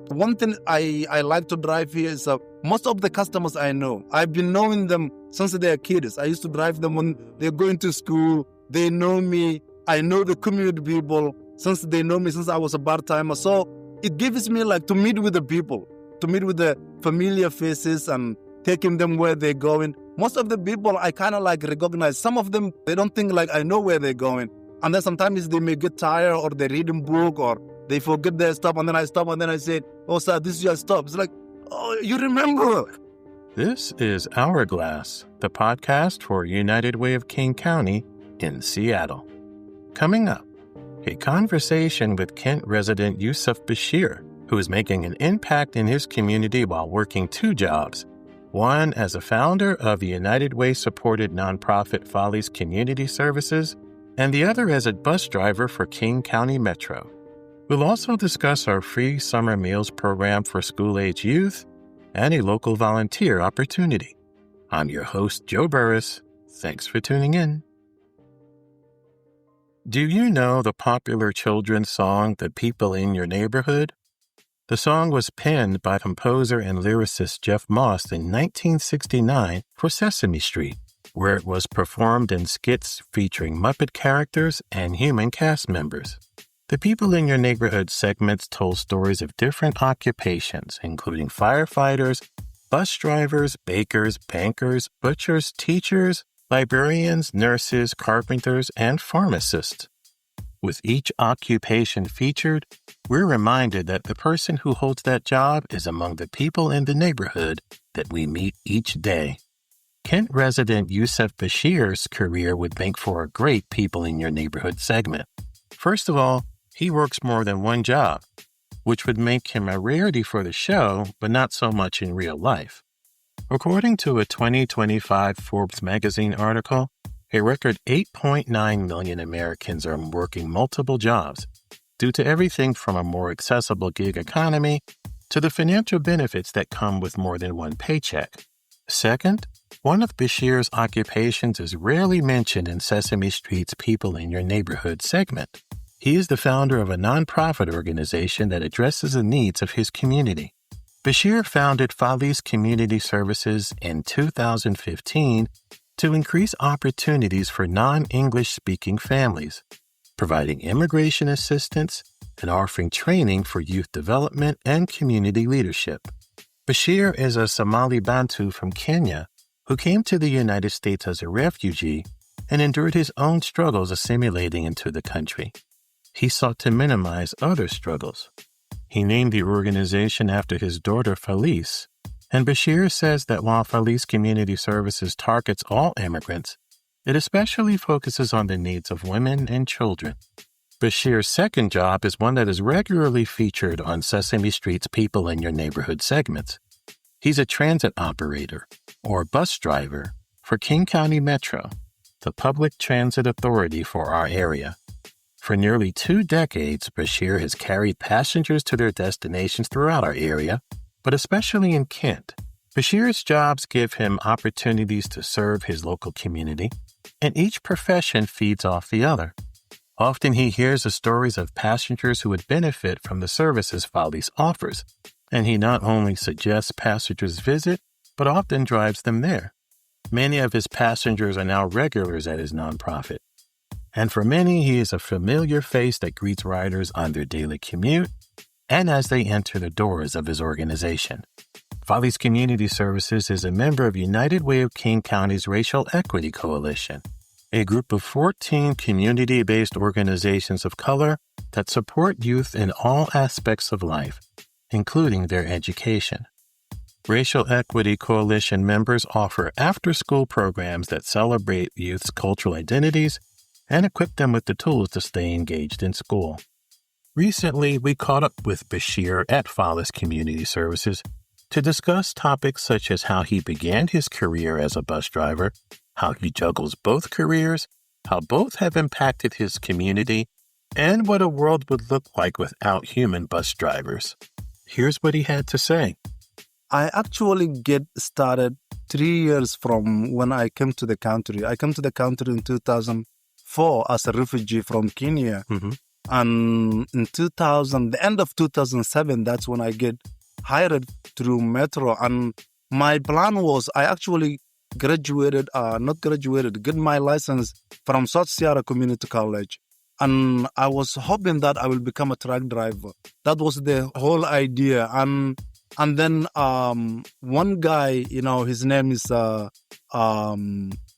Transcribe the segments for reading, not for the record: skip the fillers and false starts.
One thing I like to drive here is most of the customers I know. I've been knowing them since they are kids. I used to drive them when they're going to school. They know me. I know the community people since they know me since I was a part-timer. So it gives me like to meet with the people, to meet with the familiar faces and taking them where they're going. Most of the people I kind of like recognize. Some of them, they don't think like I know where they're going. And then sometimes they may get tired or they're reading book or they forget their stop. And then I stop and then I say, oh, sir, this is your stop. It's like, oh, you remember. This is Hourglass, the podcast for United Way of King County in Seattle. Coming up, a conversation with Kent resident Yusuf Bashir, who is making an impact in his community while working two jobs. One as a founder of the United Way-supported nonprofit Falis Community Services, and the other as a bus driver for King County Metro. We'll also discuss our free summer meals program for school-age youth and a local volunteer opportunity. I'm your host, Joe Burris. Thanks for tuning in. Do you know the popular children's song, The People in Your Neighborhood? The song was penned by composer and lyricist Jeff Moss in 1969 for Sesame Street, where it was performed in skits featuring Muppet characters and human cast members. The People in Your Neighborhood segments told stories of different occupations, including firefighters, bus drivers, bakers, bankers, butchers, teachers, librarians, nurses, carpenters, and pharmacists. With each occupation featured, we're reminded that the person who holds that job is among the people in the neighborhood that we meet each day. Kent resident Yusuf Bashir's career would make for a great People in Your Neighborhood segment. First of all, he works more than one job, which would make him a rarity for the show, but not so much in real life. According to a 2025 Forbes magazine article, a record 8.9 million Americans are working multiple jobs due to everything from a more accessible gig economy to the financial benefits that come with more than one paycheck. Second, one of Bashir's occupations is rarely mentioned in Sesame Street's People in Your Neighborhood segment. He is the founder of a nonprofit organization that addresses the needs of his community. Bashir founded Falis Community Services in 2015 to increase opportunities for non-English speaking families, providing immigration assistance and offering training for youth development and community leadership. Bashir is a Somali Bantu from Kenya who came to the United States as a refugee and endured his own struggles assimilating into the country. He sought to minimize other struggles. He named the organization after his daughter Falis, and Bashir says that while Falis Community Services targets all immigrants, it especially focuses on the needs of women and children. Bashir's second job is one that is regularly featured on Sesame Street's People in Your Neighborhood segments. He's a transit operator, or bus driver, for King County Metro, the public transit authority for our area. For nearly 2 decades, Bashir has carried passengers to their destinations throughout our area, but especially in Kent. Bashir's jobs give him opportunities to serve his local community, and each profession feeds off the other. Often he hears the stories of passengers who would benefit from the services Falis offers, and he not only suggests passengers visit, but often drives them there. Many of his passengers are now regulars at his nonprofit, and for many he is a familiar face that greets riders on their daily commute and as they enter the doors of his organization. Falis Community Services is a member of United Way of King County's Racial Equity Coalition, a group of 14 community-based organizations of color that support youth in all aspects of life, including their education. Racial Equity Coalition members offer after-school programs that celebrate youth's cultural identities and equip them with the tools to stay engaged in school. Recently, we caught up with Bashir at Falis Community Services to discuss topics such as how he began his career as a bus driver, how he juggles both careers, how both have impacted his community, and what a world would look like without human bus drivers. Here's what he had to say. I actually get started 3 years from when I came to the country. I came to the country in 2004 as a refugee from Kenya. And in the end of 2007, that's when I get hired through Metro. And my plan was I actually get my license from South Sierra Community College. And I was hoping that I will become a truck driver. That was the whole idea. And then one guy, his name is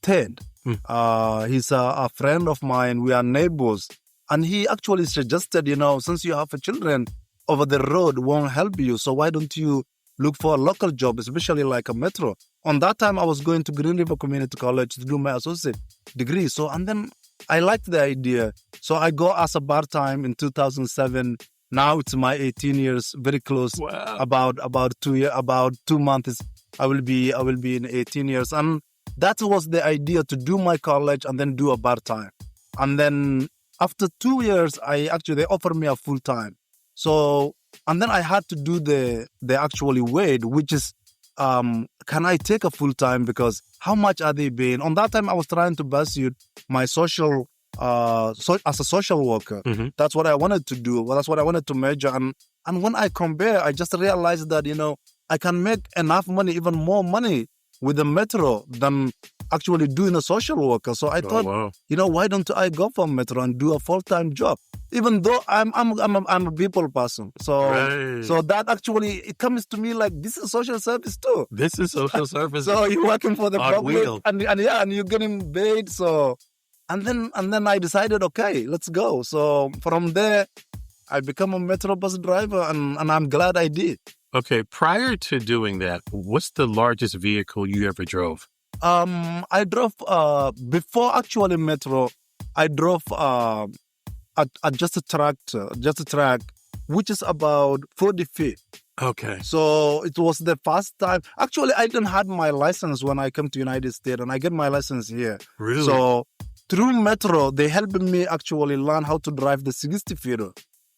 Ted. He's a friend of mine. We are neighbors. And he actually suggested, since you have children over the road won't help you, so why don't you look for a local job, especially like a Metro? On that time, I was going to Green River Community College to do my associate degree. And then I liked the idea. So I go as a part-time in 2007. Now it's my 18 years, very close. Wow. About 2 months, I will be in 18 years. And that was the idea, to do my college and then do a part-time. And then after 2 years, they offered me a full-time. So, and then I had to do the actually wait, which is, can I take a full-time? Because how much are they paying? On that time, I was trying to pursue my social, as a social worker. Mm-hmm. That's what I wanted to do. Well, that's what I wanted to major. And when I compare, I just realized that, I can make enough money, even more money with the Metro than actually doing a social worker. So I thought, why don't I go for Metro and do a full-time job? Even though I'm a people person. So that actually, it comes to me like, this is social service too. This is social service. So you're working for the public wheel. and you're getting paid. So, and then I decided, okay, let's go. So from there, I become a Metro bus driver and I'm glad I did. Okay, prior to doing that, what's the largest vehicle you ever drove? I drove, before actually Metro, I drove just a truck, which is about 40 feet. Okay. So it was the first time. Actually, I didn't have my license when I came to United States, and I get my license here. Really? So through Metro, they helped me actually learn how to drive the 60-feeder,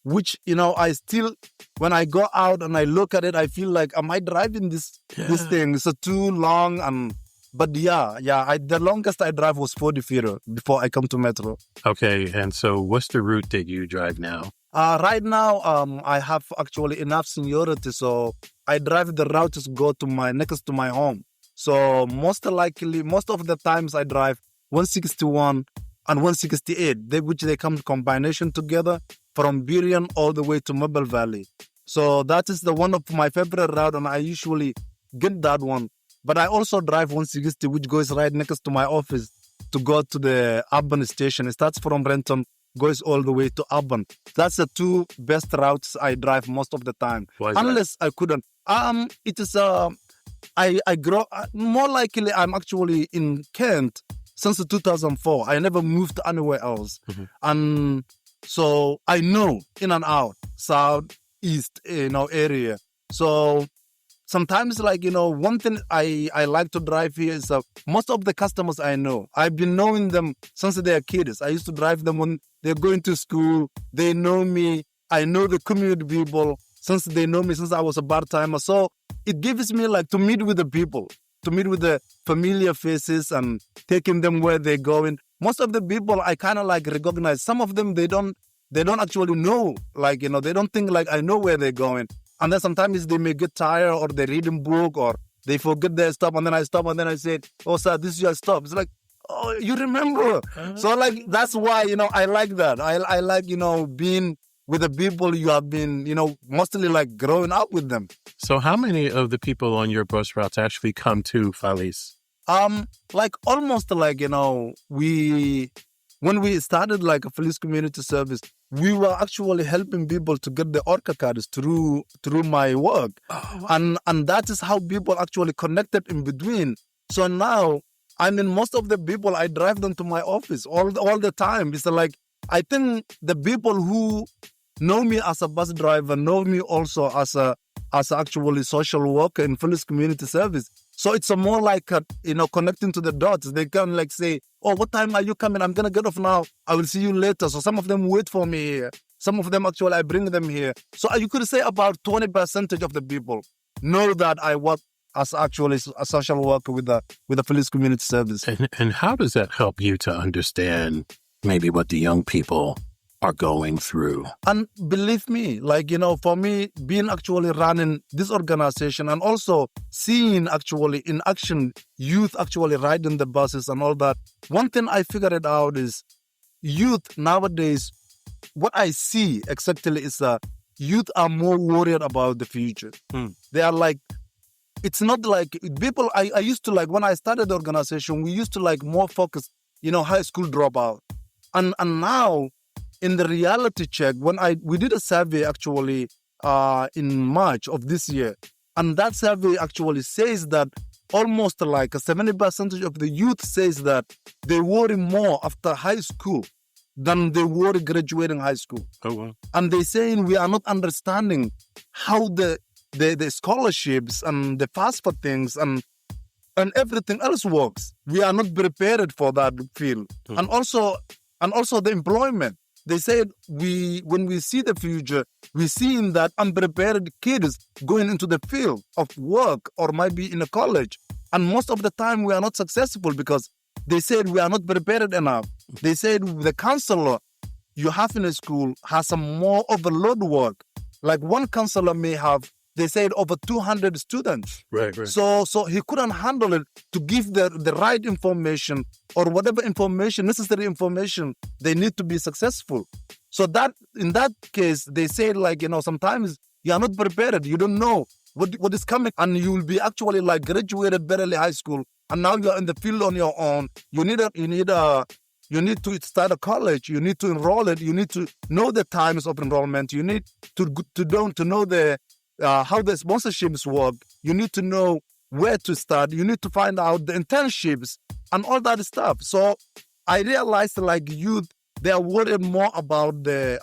which, I still, when I go out and I look at it, I feel like, am I driving this thing? It's too long. But the longest I drive was 40-feeder before I come to Metro. Okay, and so what's the route that you drive now? Right now, I have actually enough seniority, so I drive the route to go to next to my home. So most of the times I drive 161 and 168, which they come combination together from Burien all the way to Mobile Valley. So that is one of my favorite route, and I usually get that one. But I also drive 160, which goes right next to my office to go to the urban station. It starts from Renton, goes all the way to urban. That's the two best routes I drive most of the time. Unless I couldn't. It is, I grow, more likely I'm actually in Kent since 2004. I never moved anywhere else. Mm-hmm. And so I know in and out, south, east, area. So sometimes, one thing I like to drive here is most of the customers I know. I've been knowing them since they're kids. I used to drive them when they're going to school. They know me. I know the community people since they know me since I was a part-timer. So it gives me to meet with the people, to meet with the familiar faces and taking them where they're going. Most of the people I kind of recognize. Some of them, they don't actually know, they don't think I know where they're going. And then sometimes they may get tired or they read a book or they forget their stop. And then I stop and then I say, oh, sir, this is your stop. It's like, oh, you remember. Uh-huh. So that's why, I like that. I like, being with the people you have been, mostly growing up with them. So how many of the people on your bus routes actually come to Falis? Almost when we started a Falis Community Service, we were actually helping people to get the ORCA cards through my work. Oh, wow. And that is how people actually connected in between. So now, most of the people, I drive them to my office all the time. It's I think the people who know me as a bus driver know me also as actually social worker in Falis Community Service. So it's more connecting to the dots. They can say, oh, what time are you coming? I'm going to get off now. I will see you later. So some of them wait for me here. Some of them actually, I bring them here. So you could say about 20% of the people know that I work as actually a social worker with the Falis Community Service. And how does that help you to understand maybe what the young people are going through. And believe me, for me, being actually running this organization and also seeing actually in action youth actually riding the buses and all that, one thing I figured out is youth nowadays, what I see exactly is youth are more worried about the future. They are it's not like people, I used to when I started the organization, we used to more focus, high school dropout. And now, in the reality check, we did a survey actually in March of this year, and that survey actually says that almost a 70% of the youth says that they worry more after high school than they worry graduating high school. Oh, wow. And they're saying we are not understanding how the scholarships and the fast for things and everything else works. We are not prepared for that field. And also the employment. They said when we see the future, we're seeing that unprepared kids going into the field of work or might be in a college. And most of the time we are not successful because they said we are not prepared enough. They said the counselor you have in a school has some more overload work. Like one counselor may have, they said, over 200 students. Right. So he couldn't handle it to give the right information or whatever necessary information they need to be successful. So that in that case, they said sometimes you are not prepared. You don't know what is coming, and you will be actually graduated barely high school, and now you are in the field on your own. You need to start a college. You need to enroll it. You need to know the times of enrollment. You need to know the how the sponsorships work. You need to know where to start. You need to find out the internships and all that stuff. So I realized youth, they are worried more about the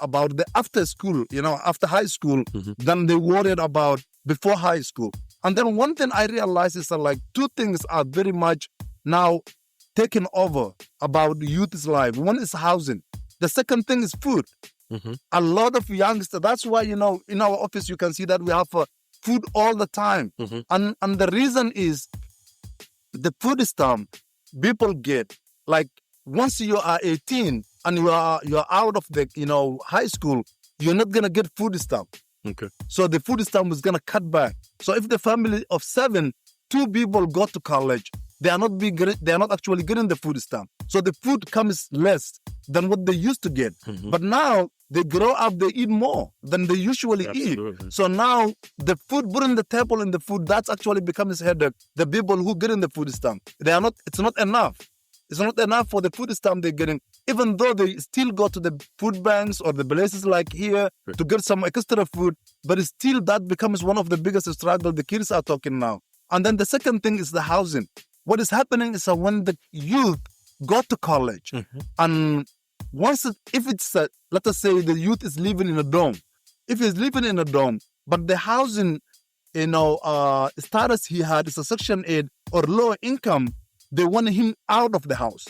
after school, after high school, than they worried about before high school. And then one thing I realized is that two things are very much now taken over about youth's life. One is housing. The second thing is food. A lot of youngsters, that's why, in our office, you can see that we have food all the time. And the reason is the food stamp people get, once you are 18 and you are out of the, high school, you're not going to get food stamp. Okay. So the food stamp is going to cut back. So if the family of 7, 2 people go to college, they are not actually getting the food stamp. So the food comes less than what they used to get. But now they grow up, they eat more than they usually eat. So now the food, putting the table in the food, that's actually becomes headache. The people who get in the food stamp, it's not enough. It's not enough for the food stamp they're getting, even though they still go to the food banks or the places like here to get some extra food. But still, that becomes one of the biggest struggles the kids are talking now. And then the second thing is the housing. What is happening is when the youth go to college, and if it's, let us say the youth is living in a dorm. If he's living in a dorm, but the housing, status he had is a Section 8 or lower income, they want him out of the house.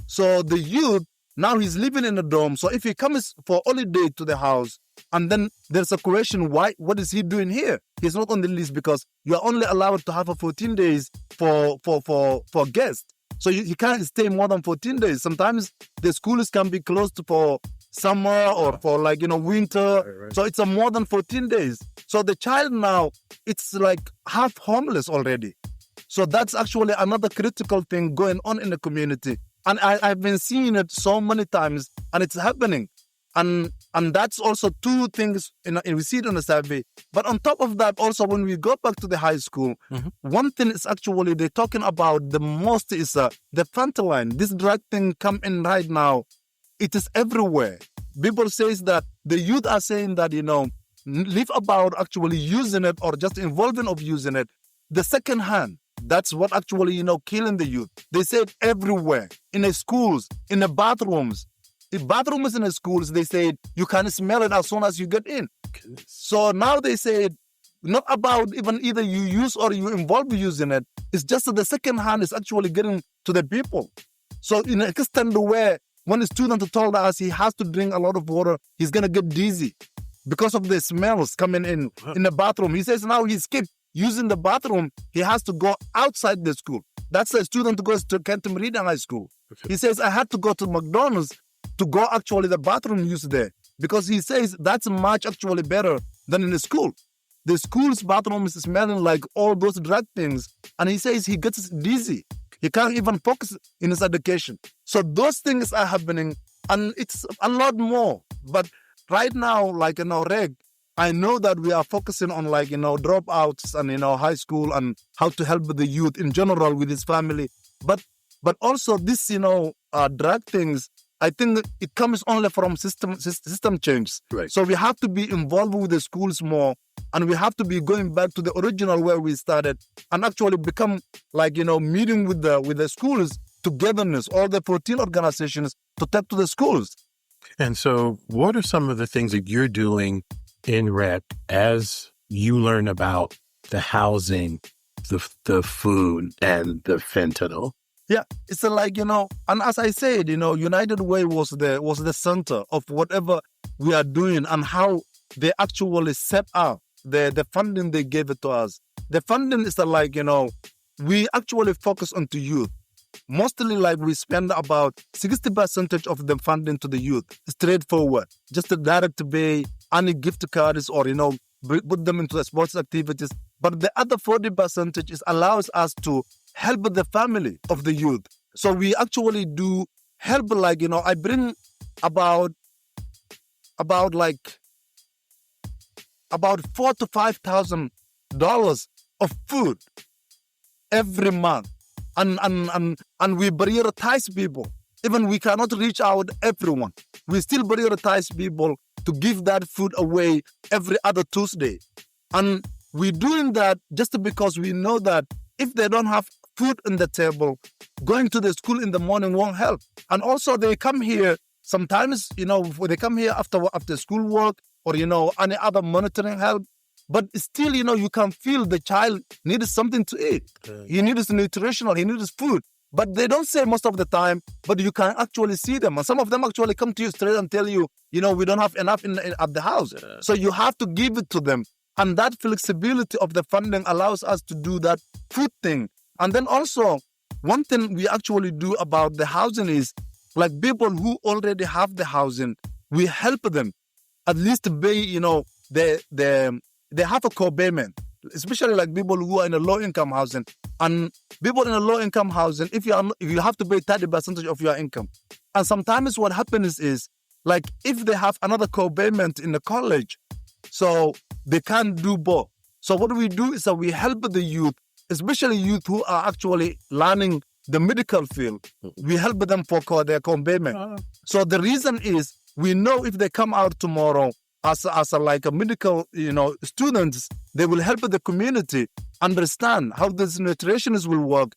So the youth, now he's living in a dorm. So if he comes for holiday to the house, and then there's a question, what is he doing here? He's not on the list because you are only allowed to have 14 days for guests. So he can't stay more than 14 days. Sometimes the schools can be closed for summer or for winter. Right. So it's more than 14 days. So the child now, it's half homeless already. So that's actually another critical thing going on in the community. And I've been seeing it so many times, and it's happening. And that's also 2 things we see it in the survey. But on top of that, also when we go back to the high school, one thing is actually they're talking about the most is the fentanyl. This drug thing come in right now. It is everywhere. People says that the youth are saying that, leave about actually using it or just involving of using it. The second hand, that's what actually, killing the youth. They say it everywhere, in the schools, in the bathrooms. If bathrooms in the schools, they say you can smell it as soon as you get in. So now they say not about either you use or you involve using it. It's just that the second hand is actually getting to the people. So in an extent where when a student told us he has to drink a lot of water, he's going to get dizzy because of the smells coming in the bathroom. He says now he skipped using the bathroom. He has to go outside the school. That's a student who goes to Kenton Meridian High School. Okay. He says, I had to go to McDonald's to go actually the bathroom use there, because he says that's much actually better than in the school. The school's bathroom is smelling like all those drug things, and he says he gets dizzy. He can't even focus in his education. So those things are happening, and it's a lot more. But right now, like, Reg, I know that we are focusing on, like, dropouts and, high school, and how to help the youth in general with his family. But also this, drug things, I think it comes only from system change. Right. So we have to be involved with the schools more, and we have to be going back to the original where we started, and actually become, like, meeting with the schools, togetherness, all the 14 organizations to tap to the schools. And so what are some of the things that you're doing in REC as you learn about the housing, the food, and the fentanyl? Yeah, it's like, and as I said, United Way was the center of whatever we are doing, and how they actually set up the funding they gave it to us. The funding is like, we actually focus on the youth. Mostly, like, we spend about 60% of the funding to the youth, straightforward, just a direct pay, any gift cards, or, put them into the sports activities. But the other 40% allows us to help the family of the youth. So we actually do help, like, I bring about $4,000 to $5,000 of food every month. And we prioritize people. Even we cannot reach out everyone. We still prioritize people to give that food away every other Tuesday. And we're doing that just because we know that if they don't have food on the table, going to the school in the morning won't help. And also they come here sometimes, they come here after school work, or, any other monitoring help. But still, you can feel the child needs something to eat. He needs nutritional, he needs food. But they don't say most of the time, but you can actually see them. And some of them actually come to you straight and tell you, we don't have enough at the house. Yeah. So you have to give it to them. And that flexibility of the funding allows us to do that food thing. And then also, one thing we actually do about the housing is, like, people who already have the housing, we help them at least pay, they have a co-payment, especially like people who are in a low-income housing. And people in a low-income housing, if you have to pay 30% of your income. And sometimes what happens is, like, if they have another co-payment in the college, so they can't do both. So what we do is that we help the youth, especially youth who are actually learning the medical field. We help them for their co-payment. So the reason is, we know if they come out tomorrow as a medical, students, they will help the community understand how this nutrition will work,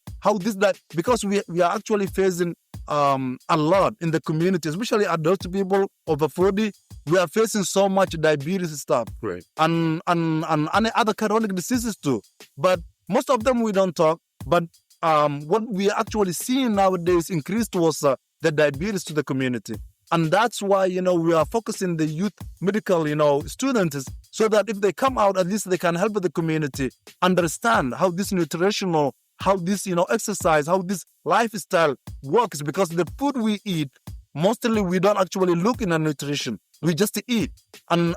because we are actually facing a lot in the community, especially adult people over 40. We are facing so much diabetes stuff, right, and other chronic diseases too. But most of them we don't talk. But what we are actually seeing nowadays increased was the diabetes to the community. And that's why, we are focusing the youth medical, students, so that if they come out, at least they can help the community understand how this nutritional, how this, exercise, how this lifestyle works. Because the food we eat, mostly we don't actually look in a nutrition. We just eat. And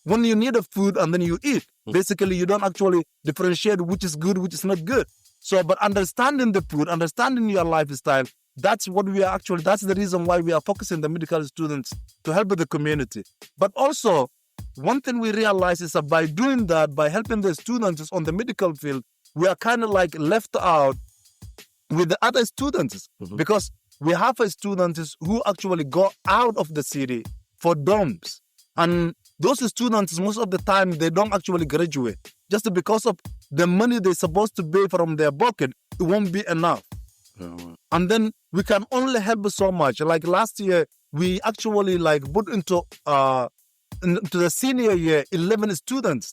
when you need a food and then you eat, basically you don't actually differentiate which is good, which is not good. So, but understanding the food, understanding your lifestyle, that's what we are actually, that's the reason why we are focusing the medical students to help the community. But also, one thing we realize is that by doing that, by helping the students on the medical field, we are kind of like left out with the other students, because we have students who actually go out of the city for dorms. And those students, most of the time, they don't actually graduate. Just because of the money they're supposed to pay from their pocket, it won't be enough. And then we can only help so much. Like last year, we actually put into the senior year 11 students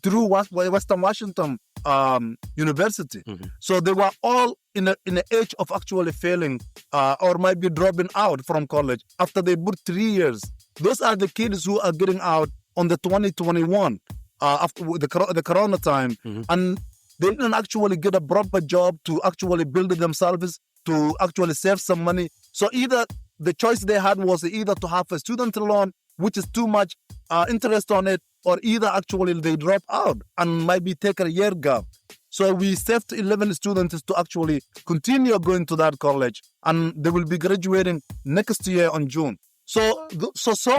through Western Washington University. So they were all in the age of actually failing or might be dropping out from college after they put 3 years. Those are the kids who are getting out on the 2021 after the corona time. And they didn't actually get a proper job to actually build themselves, to actually save some money. So either the choice they had was either to have a student loan, which is too much interest on it, or either actually they drop out and maybe take a year gap. So we saved 11 students to actually continue going to that college, and they will be graduating next year on June. So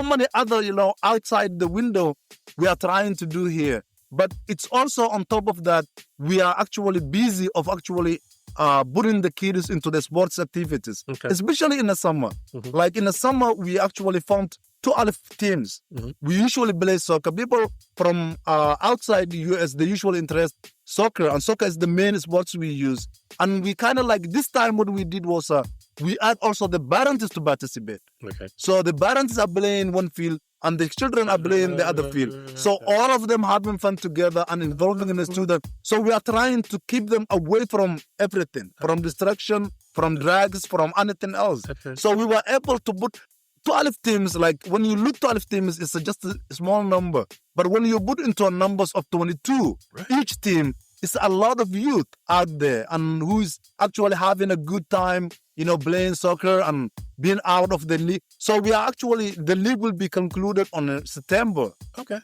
many other, outside the window we are trying to do here. But it's also on top of that, we are actually busy of actually putting the kids into the sports activities, especially in the summer. Like in the summer, we actually formed 12 teams. We usually play soccer. People from outside the US, they usually interest soccer, and soccer is the main sports we use. And we kind of like, this time what we did was we add also the parents to participate. So the parents are playing one field and the children are playing the other field. So all of them having fun together and involving in the student. So we are trying to keep them away from everything, from distraction, from drugs, from anything else. So we were able to put 12 teams. Like when you look 12 teams, it's just a small number. But when you put into numbers of 22, each team, it's a lot of youth out there and who's actually having a good time, playing soccer and being out of the league. So we are actually, the league will be concluded on September.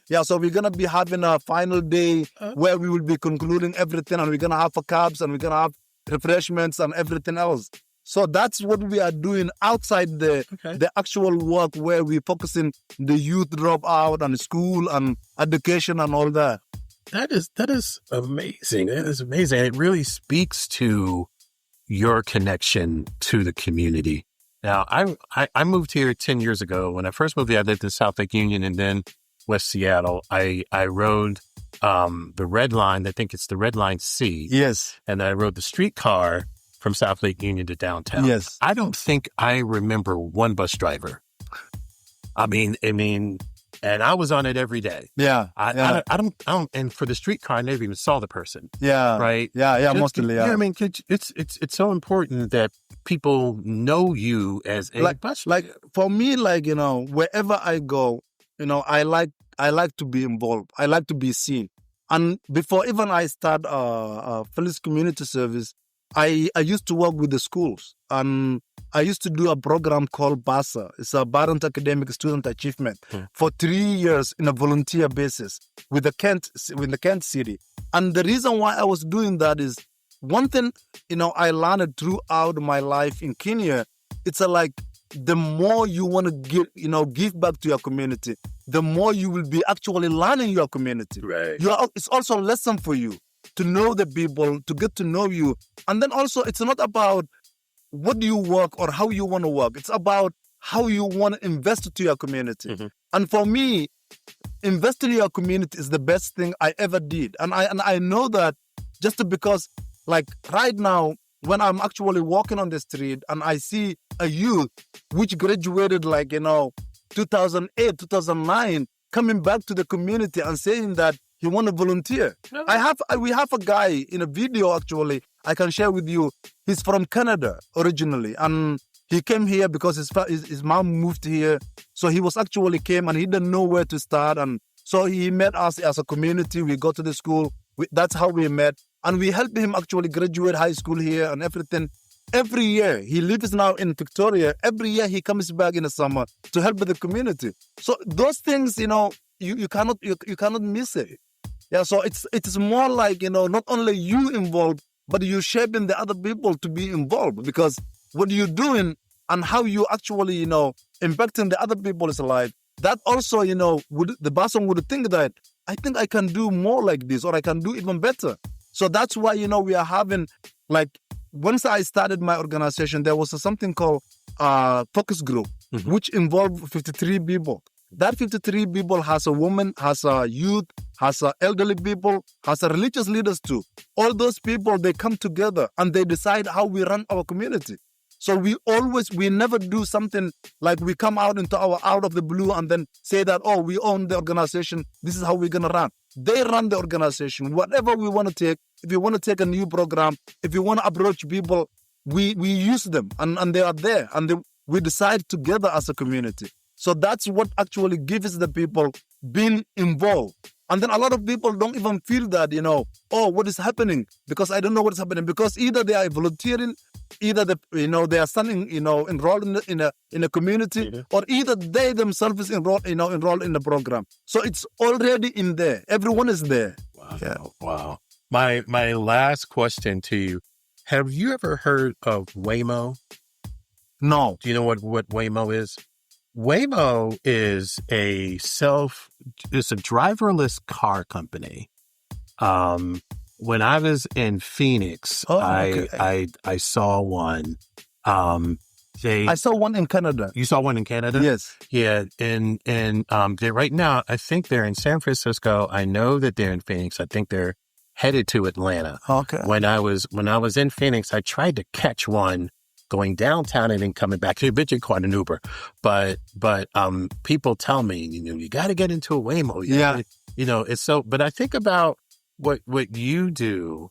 Yeah, so we're going to be having a final day where we will be concluding everything, and we're going to have a cabs and we're going to have refreshments and everything else. So that's what we are doing outside the actual work, where we're focusing the youth dropout and school and education and all that. That is amazing. That is amazing. It really speaks to your connection to the community. Now, I moved here 10 years ago. When I first moved here, I lived in South Lake Union and then West Seattle. I rode the Red Line. I think it's the Red Line C. Yes. And I rode the streetcar from South Lake Union to downtown. Yes. I don't think I remember one bus driver. I mean, and I was on it every day. Yeah. I don't, and for the streetcar, I never even saw the person. Yeah. Right. Yeah. Mostly. Yeah. I mean, it's so important that people know you as a bus driver. Like for me, wherever I go, I like to be involved. I like to be seen. And before even I start Falis Community Service, I used to work with the schools, and I used to do a program called BASA. It's a Parent Academic Student Achievement for 3 years in a volunteer basis with the Kent City. And the reason why I was doing that is one thing, I learned throughout my life in Kenya. It's the more you want to give back to your community, the more you will be actually learning your community. Right. It's also a lesson for you to know the people, to get to know you. And then also, it's not about what do you work or how you want to work. It's about how you want to invest to your community. And for me, investing in your community is the best thing I ever did. And I know that just because, right now, when I'm actually walking on the street and I see a youth which graduated 2008, 2009, coming back to the community and saying that he want to volunteer. We have a guy in a video, actually, I can share with you. He's from Canada originally, and he came here because his mom moved here. So he was actually came and he didn't know where to start. And so he met us as a community. We go to the school. That's how we met. And we helped him actually graduate high school here and everything. Every year, he lives now in Victoria. Every year he comes back in the summer to help the community. So those things, you cannot miss it. Yeah, so it's more like, not only you involved, but you shaping the other people to be involved, because what you're doing and how you actually, impacting the other people's life, that also, the person would think that, I think I can do more like this, or I can do even better. So that's why, we are having, once I started my organization, there was something called focus group, which involved 53 people. That 53 people has a woman, has a youth, has a elderly people, has a religious leaders too. All those people, they come together and they decide how we run our community. So we never do something like we come out of the blue and then say that, we own the organization. This is how we're going to run. They run the organization. Whatever we want to take, if you want to take a new program, if you want to approach people, we use them and they are there and we decide together as a community. So that's what actually gives the people being involved. And then a lot of people don't even feel that, what is happening? Because I don't know what is happening. Because either they are volunteering either they are standing, enrolled in a community, or either they themselves is enrolled in the program. So it's already in there. Everyone is there. Wow. Yeah. Wow. My last question to you: have you ever heard of Waymo? No. Do you know what Waymo is? Waymo is it's a driverless car company. When I was in Phoenix, I saw one. I saw one in Canada. You saw one in Canada? Yes. Yeah, and they're right now, I think they're in San Francisco. I know that they're in Phoenix. I think they're headed to Atlanta. Okay. When I was in Phoenix, I tried to catch one going downtown and then coming back. Eventually caught an Uber, but people tell me, you got to get into a Waymo. Yeah. It's so. But I think about what you do,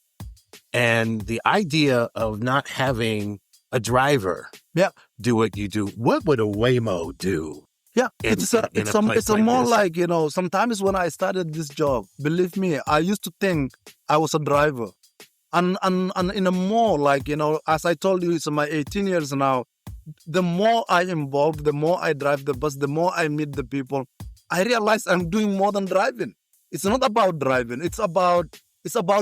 and the idea of not having a driver. Yeah. Do what you do. What would a Waymo do? Yeah, it's more like, sometimes when I started this job, believe me, I used to think I was a driver. And in a more like, as I told you, it's my 18 years now, the more I involve, the more I drive the bus, the more I meet the people, I realize I'm doing more than driving. It's not about driving. It's about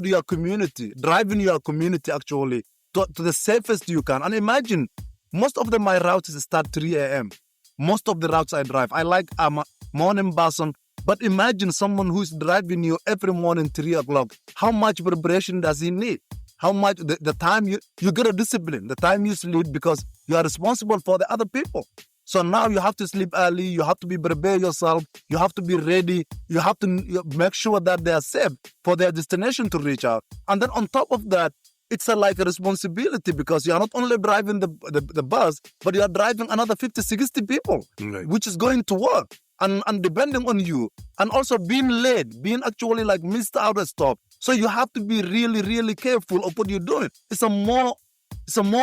your community, driving your community actually to the safest you can. And imagine, most of my routes start 3 a.m. Most of the routes I drive, I'm a morning person. But imagine someone who's driving you every morning 3 o'clock. How much preparation does he need? How much the time you get a discipline, the time you sleep, because you are responsible for the other people. So now you have to sleep early. You have to prepare yourself. You have to be ready. You have to make sure that they are safe for their destination to reach out. And then on top of that, it's like a responsibility, because you are not only driving the bus, but you are driving another 50, 60 people, right, which is going to work and depending on you. And also being late, being actually like missed out a stop. So you have to be really, really careful of what you're doing. It's a more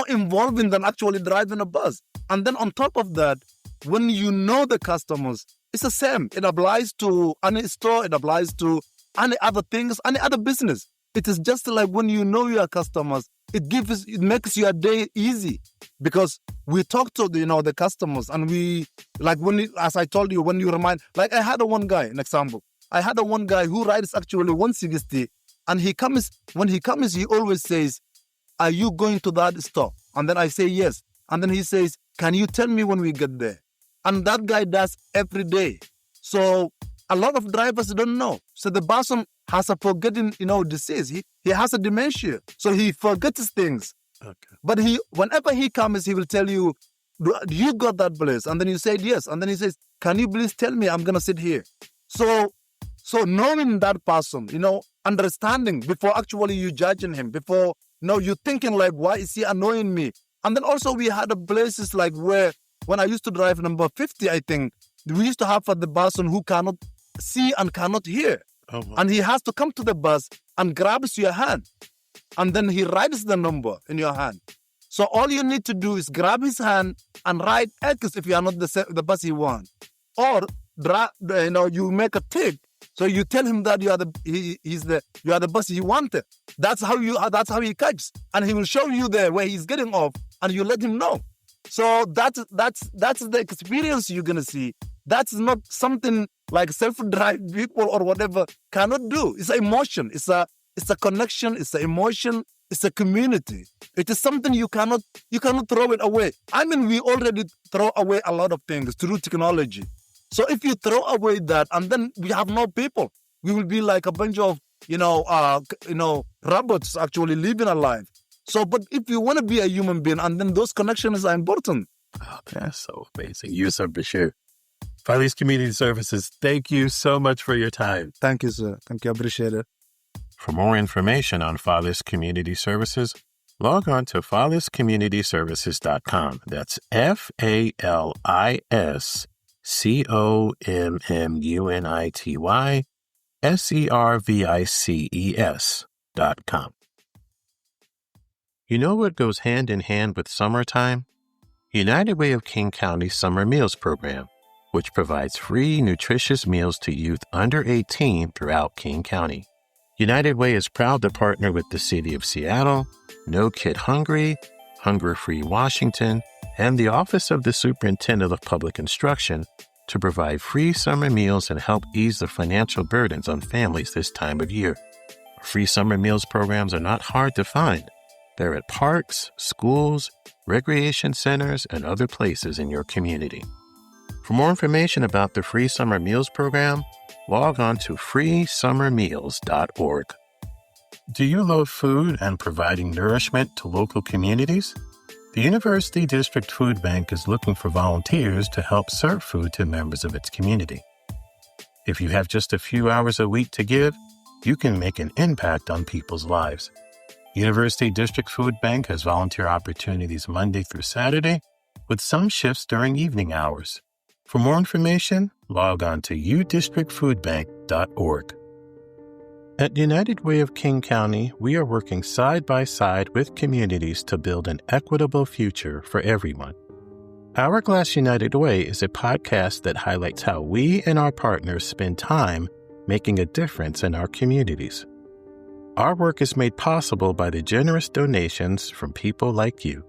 involving than actually driving a bus. And then on top of that, when you know the customers, it's the same. It applies to any store. It applies to any other things, any other business. It is just like when you know your customers, it makes your day easy, because we talk to the customers, and we as I told you, when you remind, like I had one guy, an example. I had one guy who rides actually 160, and when he comes, he always says, "Are you going to that store?" And then I say yes, and then he says, "Can you tell me when we get there?" And that guy does every day. So a lot of drivers don't know. So the person has a forgetting, disease. He has a dementia. So he forgets things. Okay. But whenever he comes, he will tell you, "Do you got that place?" And then you say yes. And then he says, "Can you please tell me? I'm going to sit here." So knowing that person, understanding before actually you judging him, before, you're thinking like, why is he annoying me? And then also we had places like where, when I used to drive number 50, I think, we used to have the person who cannot see and cannot hear. Oh, wow. And he has to come to the bus and grabs your hand. And then he writes the number in your hand. So all you need to do is grab his hand and write X if you are not the bus he wants. Or, you make a tick. So you tell him that you are the bus he wanted. That's how he catches. And he will show you there where he's getting off, and you let him know. So that's the experience you're going to see. That's not something like self-drive people or whatever cannot do. It's an emotion. It's a connection. It's an emotion. It's a community. It is something you cannot throw it away. I mean, we already throw away a lot of things through technology. So if you throw away that, and then we have no people, we will be like a bunch of robots actually living a life. So, but if you want to be a human being, and then those connections are important. Oh, that's so amazing. Yusuf Bashir, Falis Community Services, thank you so much for your time. Thank you, sir. Thank you. I appreciate it. For more information on Falis Community Services, log on to faliscommunityservices.com. That's FALISCommunityservices.com. You know what goes hand in hand with summertime? United Way of King County Summer Meals Program, which provides free, nutritious meals to youth under 18 throughout King County. United Way is proud to partner with the City of Seattle, No Kid Hungry, Hunger Free Washington, and the Office of the Superintendent of Public Instruction to provide free summer meals and help ease the financial burdens on families this time of year. Free summer meals programs are not hard to find. They're at parks, schools, recreation centers, and other places in your community. For more information about the Free Summer Meals program, log on to freesummermeals.org. Do you love food and providing nourishment to local communities? The University District Food Bank is looking for volunteers to help serve food to members of its community. If you have just a few hours a week to give, you can make an impact on people's lives. University District Food Bank has volunteer opportunities Monday through Saturday, with some shifts during evening hours. For more information, log on to udistrictfoodbank.org. At United Way of King County, we are working side by side with communities to build an equitable future for everyone. Hourglass United Way is a podcast that highlights how we and our partners spend time making a difference in our communities. Our work is made possible by the generous donations from people like you.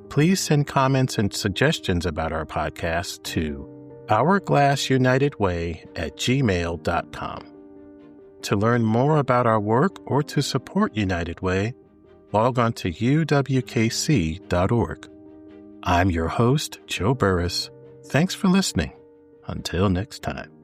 Please send comments and suggestions about our podcast to hourglassunitedway@gmail.com. To learn more about our work or to support United Way, log on to uwkc.org. I'm your host, Joe Burris. Thanks for listening. Until next time.